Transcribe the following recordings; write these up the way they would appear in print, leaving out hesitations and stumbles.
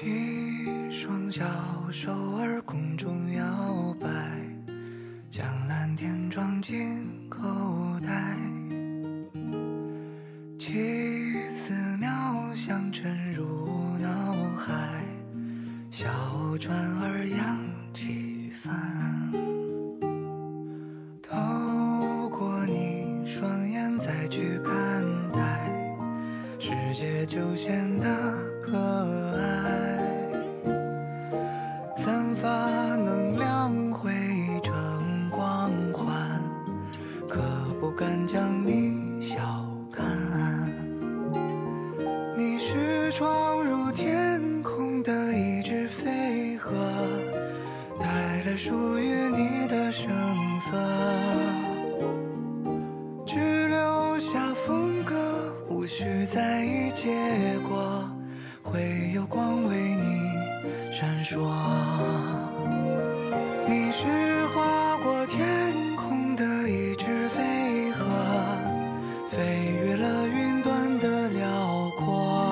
一双小手儿空中摇摆，将蓝天装进口袋，奇思妙想沉入脑海，小船儿扬起帆，透过你双眼再去看待，世界就显得可爱，散发能量汇成光环，可不敢将你小看。你是闯入天空的一只飞鹤，带来属于你的声色，只留下风格，无需在意结果，会有光为你闪烁。你是划过天空的一只飞鹤，飞越了云端的辽阔，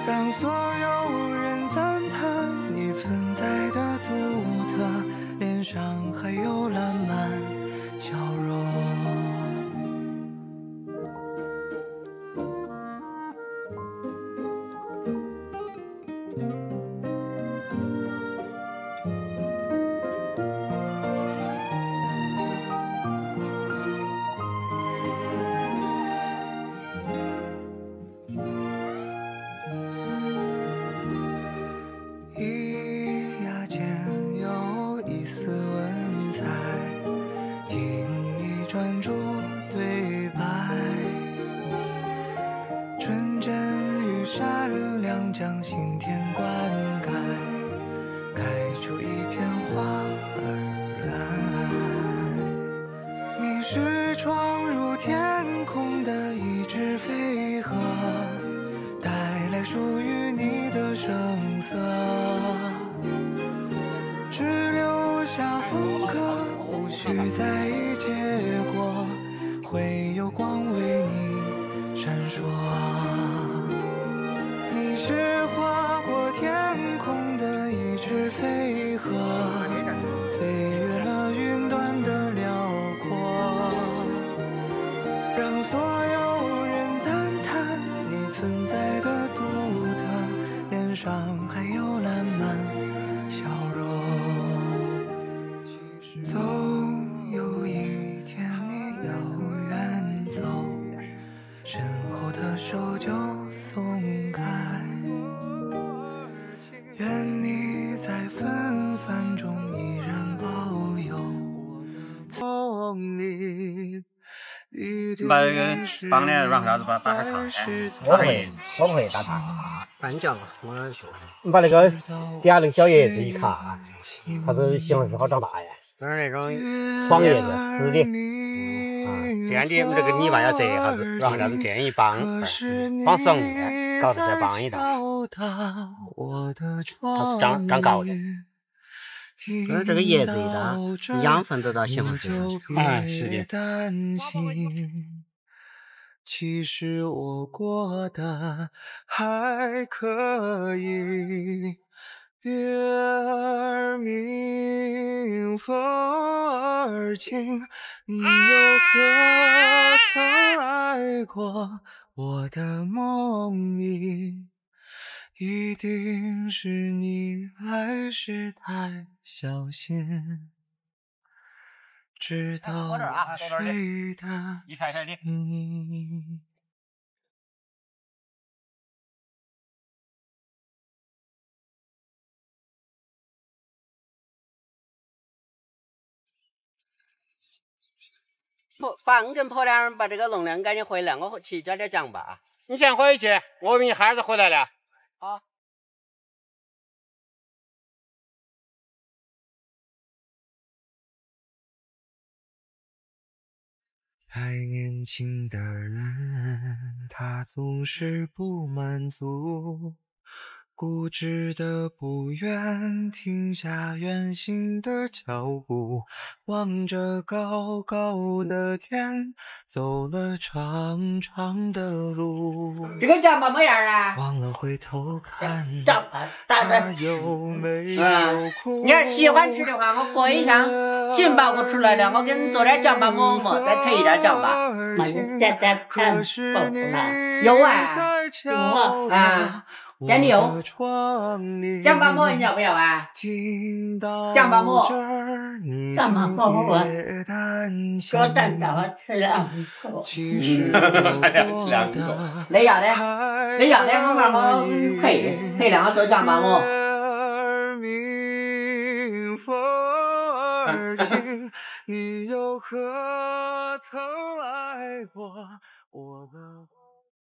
让所有人赞叹你存在的独特，脸上还有烂漫笑容。一牙间有一丝文采，听你专注对白，纯真与善良将心田灌溉，开出一片花儿来。你是闯入天空的一只飞鹤，带来属于你的声色，只留下风格，无需在意结果，会有光为你闪烁。你是划过天空的一只飞鹤，飞越了云端的辽阔，让所有人赞叹你存在的独特，脸上还有烂漫笑容。总有一天你要远走，身后的手就松开，愿你在纷繁中依然保有从你。把这个绑的软啥子把它烫我不会打它。那你讲嘛，我来学。你把那个底下那个小叶子一看，它都形容是好长大呀。都是那种爽叶子，死的。这样的这个泥巴要折一下子，然后这样子这样一绑，绑爽的，搞得再绑一道，它是长高的。这个叶子一搭，养分都到形容水上去。是的。其实我过得还可以，月儿明，风儿轻，你又可曾来过我的梦里？一定是你来时太小心，直到我睡的一开开的。把你跟婆娘把这个弄了，你赶紧回来，我去加点酱吧。你先回去，我给你孩子回来了。好。太年轻的人，他总是不满足，固执的不愿停下远行的脚步，望着高高的天，走了长长的路。这个酱巴么样啊？忘了回头看，酱巴大的。有没有哭？你要是喜欢吃的话，我过一箱杏鲍菇出来了，我给你做点酱巴馍馍，再配一点酱巴。这看不了。有啊，有啊。啊。家里有酱巴馍，你要不要啊？酱巴馍，酱巴馍我说蛋饺我吃两口，2口。你要的，我让我配两个做酱巴馍。你又何曾爱过我的